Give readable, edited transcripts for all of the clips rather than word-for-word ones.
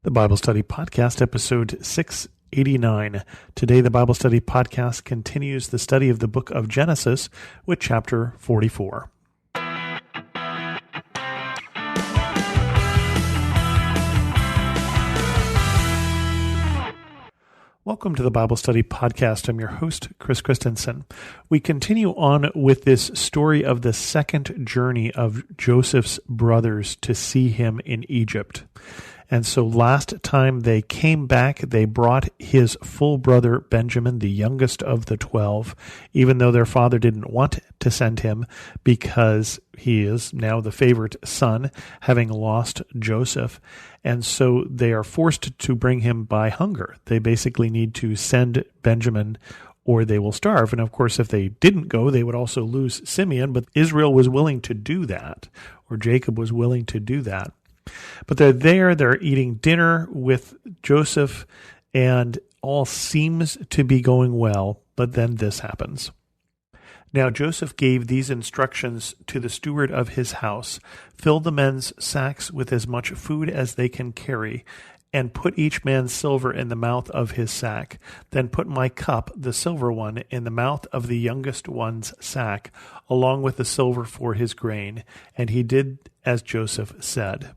The Bible Study Podcast, episode 689. Today, the Bible Study Podcast continues the study of the book of Genesis with chapter 44. Welcome to the Bible Study Podcast. I'm your host, Chris Christensen. We continue on with this story of the second journey of Joseph's brothers to see him in Egypt. And so last time they came back, they brought his full brother Benjamin, the youngest of the 12, even though their father didn't want to send him because he is now the favorite son, having lost Joseph. And so they are forced to bring him by hunger. They basically need to send Benjamin or they will starve. And of course, if they didn't go, they would also lose Simeon. But Israel was willing to do that, or Jacob was willing to do that. But they're eating dinner with Joseph, and all seems to be going well, but then this happens. Now Joseph gave these instructions to the steward of his house: fill the men's sacks with as much food as they can carry, and put each man's silver in the mouth of his sack. Then put my cup, the silver one, in the mouth of the youngest one's sack, along with the silver for his grain. And he did as Joseph said.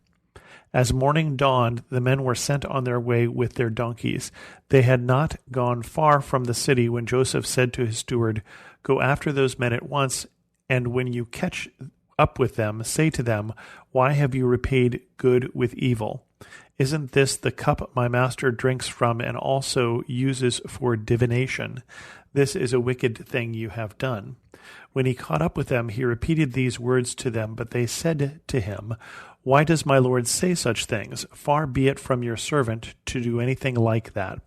As morning dawned, the men were sent on their way with their donkeys. They had not gone far from the city when Joseph said to his steward, "Go after those men at once, and when you catch up with them, say to them, 'Why have you repaid good with evil? Isn't this the cup my master drinks from and also uses for divination? This is a wicked thing you have done.' When he caught up with them, he repeated these words to them, but they said to him, 'Why does my Lord say such things? Far be it from your servant to do anything like that.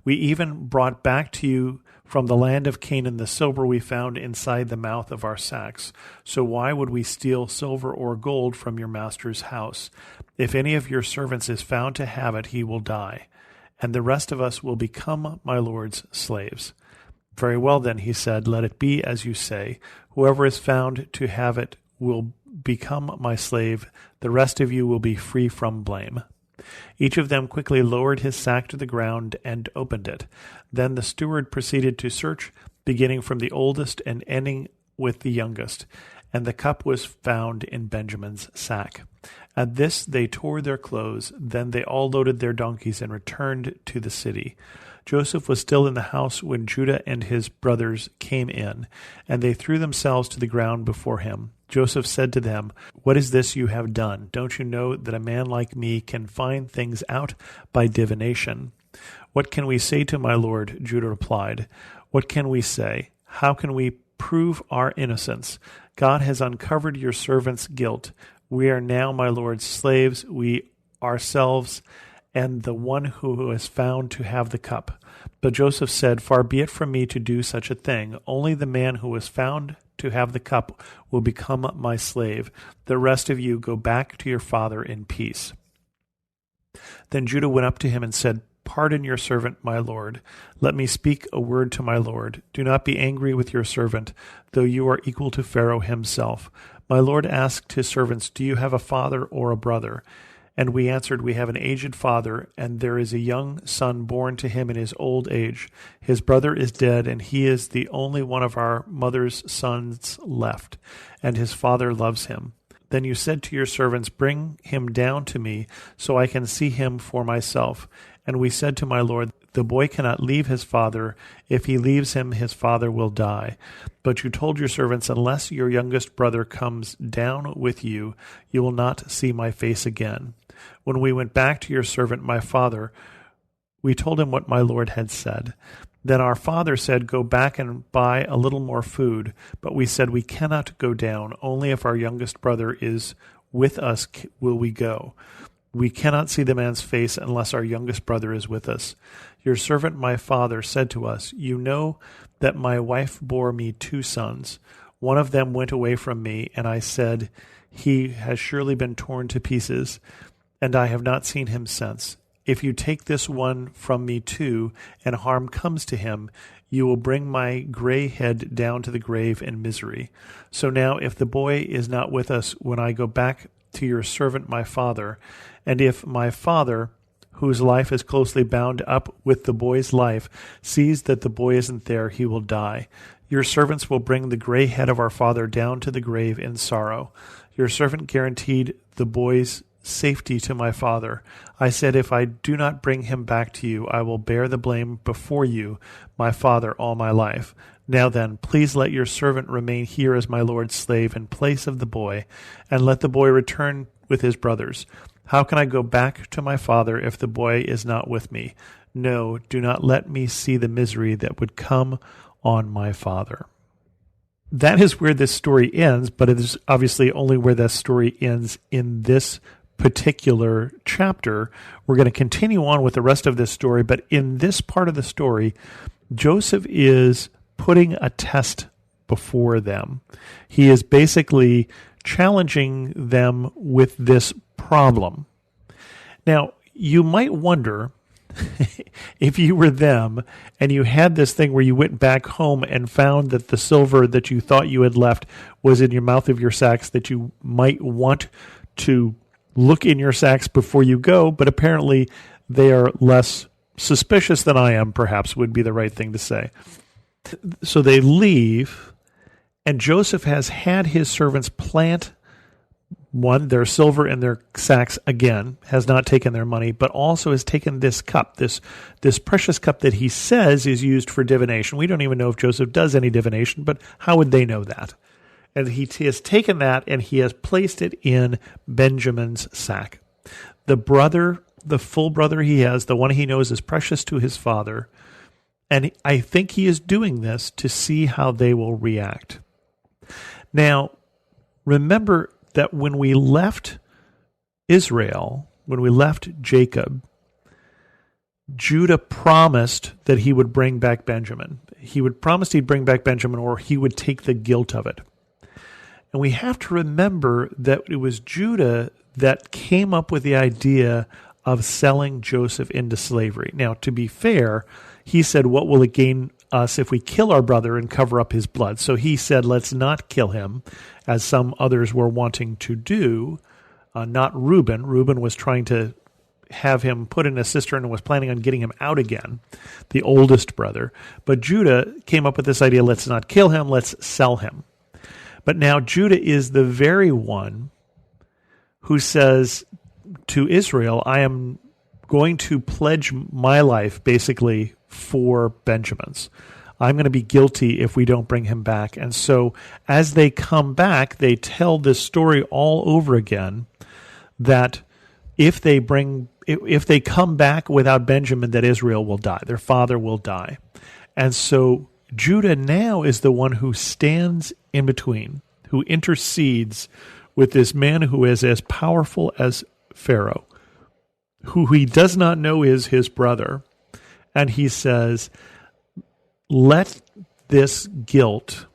We even brought back to you from the land of Canaan the silver we found inside the mouth of our sacks. So why would we steal silver or gold from your master's house? If any of your servants is found to have it, he will die, and the rest of us will become my Lord's slaves.' 'Very well then,' he said, 'let it be as you say. Whoever is found to have it will become my slave. The rest of you will be free from blame.' Each of them quickly lowered his sack to the ground and opened it. Then the steward proceeded to search, beginning from the oldest and ending with the youngest. And the cup was found in Benjamin's sack. At this they tore their clothes. Then they all loaded their donkeys and returned to the city. Joseph was still in the house when Judah and his brothers came in, and they threw themselves to the ground before him. Joseph said to them, 'What is this you have done? Don't you know that a man like me can find things out by divination?' 'What can we say to my lord?' Judah replied. 'What can we say? How can we prove our innocence? God has uncovered your servant's guilt. We are now my lord's slaves, we ourselves, and the one who is found to have the cup.' But Joseph said, 'Far be it from me to do such a thing. Only the man who was found to have the cup will become my slave. The rest of you go back to your father in peace.' Then Judah went up to him and said, 'Pardon your servant, my lord. Let me speak a word to my lord. Do not be angry with your servant, though you are equal to Pharaoh himself. My lord asked his servants, "Do you have a father or a brother?" And we answered, "We have an aged father, and there is a young son born to him in his old age. His brother is dead, and he is the only one of our mother's sons left, and his father loves him. Then you said to your servants, 'Bring him down to me, so I can see him for myself.' And we said to my lord, 'The boy cannot leave his father. If he leaves him, his father will die.' But you told your servants, 'Unless your youngest brother comes down with you, you will not see my face again.' When we went back to your servant, my father, we told him what my lord had said. Then our father said, 'Go back and buy a little more food.' But we said, 'We cannot go down. Only if our youngest brother is with us will we go. We cannot see the man's face unless our youngest brother is with us.' Your servant, my father, said to us, 'You know that my wife bore me 2 sons. One of them went away from me, and I said, "He has surely been torn to pieces," and I have not seen him since. If you take this one from me too, and harm comes to him, you will bring my gray head down to the grave in misery. So now, if the boy is not with us when I go back to your servant my father, and if my father, whose life is closely bound up with the boy's life, sees that the boy isn't there, he will die. Your servants will bring the gray head of our father down to the grave in sorrow. Your servant guaranteed the boy's safety to my father. I said, if I do not bring him back to you, I will bear the blame before you, my father, all my life. Now then, please let your servant remain here as my lord's slave in place of the boy, and let the boy return with his brothers. How can I go back to my father if the boy is not with me? No, do not let me see the misery that would come on my father. That is where this story ends, but it is obviously only where that story ends in this particular chapter. We're going to continue on with the rest of this story, but in this part of the story, Joseph is putting a test before them. He is basically challenging them with this problem. Now, you might wonder if you were them and you had this thing where you went back home and found that the silver that you thought you had left was in your mouth of your sacks, that you might want to look in your sacks before you go, but apparently they are less suspicious than I am, perhaps would be the right thing to say. So they leave, and Joseph has had his servants plant their silver in their sacks again, has not taken their money, but also has taken this cup, this precious cup that he says is used for divination. We don't even know if Joseph does any divination, but how would they know that? And he has taken that and he has placed it in Benjamin's sack. The brother, the full brother he has, the one he knows is precious to his father, and I think he is doing this to see how they will react. Now, remember that when we left Israel, when we left Jacob, Judah promised that he would bring back Benjamin. He would promise he'd bring back Benjamin, or he would take the guilt of it. And we have to remember that it was Judah that came up with the idea of selling Joseph into slavery. Now, to be fair, he said, what will it gain us if we kill our brother and cover up his blood? So he said, let's not kill him, as some others were wanting to do. Not Reuben. Reuben was trying to have him put in a cistern and was planning on getting him out again, the oldest brother. But Judah came up with this idea, let's not kill him, let's sell him. But now Judah is the very one who says to Israel, I am going to pledge my life, basically, for Benjamin's. I'm going to be guilty if we don't bring him back. And so as they come back, they tell this story all over again, that if they come back without Benjamin, that Israel will die. Their father will die. And so Judah now is the one who stands in between, who intercedes with this man who is as powerful as Pharaoh, who he does not know is his brother. And he says, let this guilt,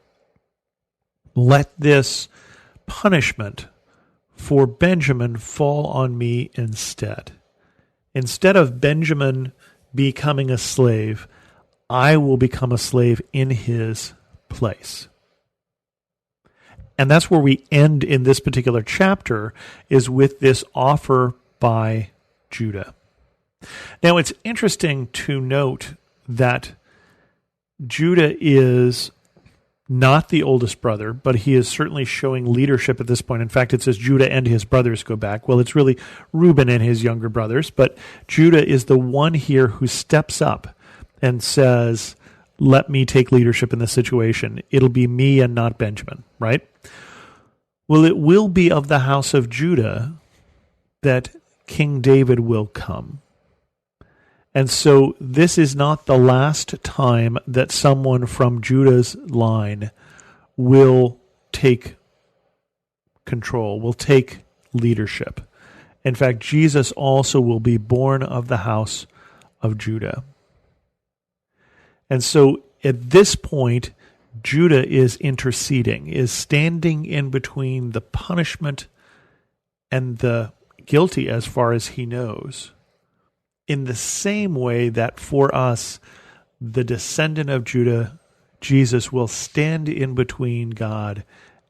let this punishment for Benjamin fall on me instead. Instead of Benjamin becoming a slave, I will become a slave in his place. And that's where we end in this particular chapter, is with this offer by Judah. Now, it's interesting to note that Judah is not the oldest brother, but he is certainly showing leadership at this point. In fact, it says Judah and his brothers go back. Well, it's really Reuben and his younger brothers, but Judah is the one here who steps up and says, let me take leadership in this situation. It'll be me and not Benjamin, right? Well, it will be of the house of Judah that King David will come. And so this is not the last time that someone from Judah's line will take control, will take leadership. In fact, Jesus also will be born of the house of Judah. And so at this point, Judah is interceding, is standing in between the punishment and the guilty as far as he knows. In the same way that for us, the descendant of Judah, Jesus, will stand in between God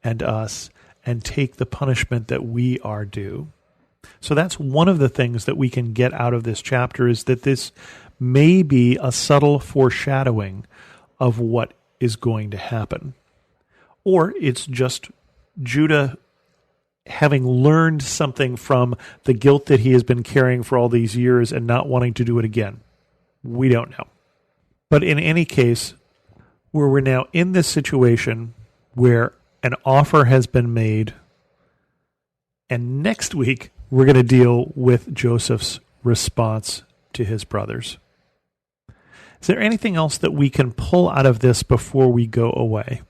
and us and take the punishment that we are due. So that's one of the things that we can get out of this chapter, is that this may be a subtle foreshadowing of what is going to happen. Or it's just Judah having learned something from the guilt that he has been carrying for all these years and not wanting to do it again. We don't know. But in any case, where we're now in this situation where an offer has been made, and next week we're going to deal with Joseph's response to his brothers. Is there anything else that we can pull out of this before we go away?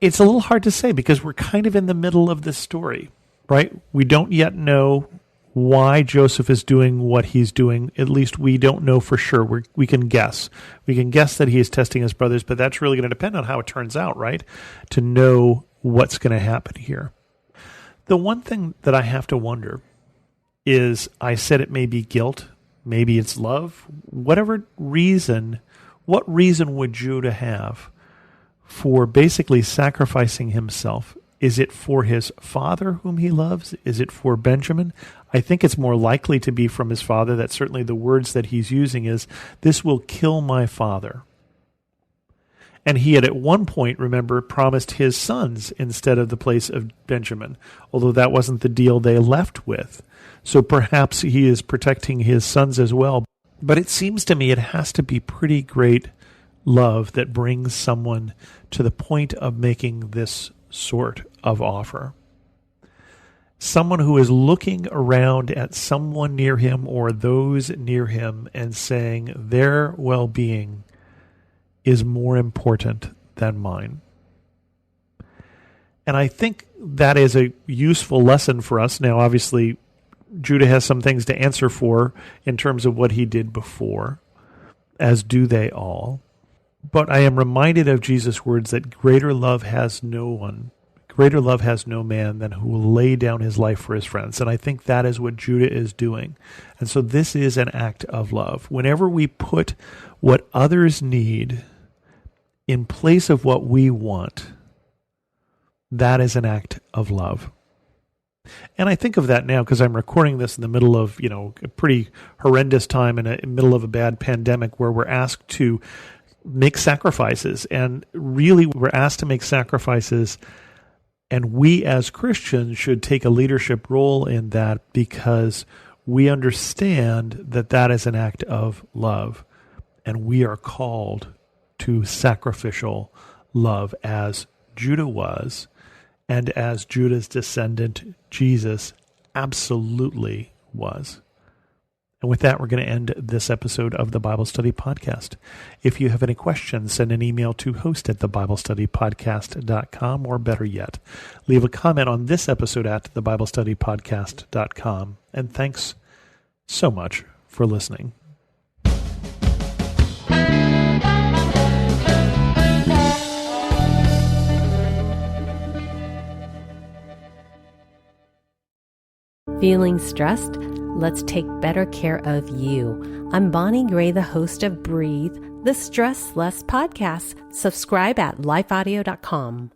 It's a little hard to say because we're kind of in the middle of this story, right? We don't yet know why Joseph is doing what he's doing. At least we don't know for sure. We can guess. We can guess that he is testing his brothers, but that's really going to depend on how it turns out, right? To know what's going to happen here. The one thing that I have to wonder is, I said it may be guilt, maybe it's love, whatever reason, what reason would Judah have for basically sacrificing himself? Is it for his father whom he loves? Is it for Benjamin? I think it's more likely to be from his father. That's certainly the words that he's using, is, this will kill my father. And he had at one point, remember, promised his sons instead of the place of Benjamin, although that wasn't the deal they left with. So perhaps he is protecting his sons as well. But it seems to me it has to be pretty great love that brings someone to the point of making this sort of offer. Someone who is looking around at someone near him or those near him and saying their well-being is more important than mine. And I think that is a useful lesson for us. Now, obviously, Judah has some things to answer for in terms of what he did before, as do they all. But I am reminded of Jesus' words that greater love has no man than who will lay down his life for his friends. And I think that is what Judah is doing. And so this is an act of love. Whenever we put what others need in place of what we want, that is an act of love. And I think of that now because I'm recording this in the middle of, a pretty horrendous time in the middle of a bad pandemic where we're asked to make sacrifices. And really, we're asked to make sacrifices, and we as Christians should take a leadership role in that because we understand that that is an act of love, and we are called to sacrificial love as Judah was, and as Judah's descendant Jesus absolutely was. And with that, we're going to end this episode of the Bible Study Podcast. If you have any questions, send an email to host@thebiblestudypodcast.com, or better yet, leave a comment on this episode at thebiblestudypodcast.com. And thanks so much for listening. Feeling stressed? Let's take better care of you. I'm Bonnie Gray, the host of Breathe, the Stress Less podcast. Subscribe at lifeaudio.com.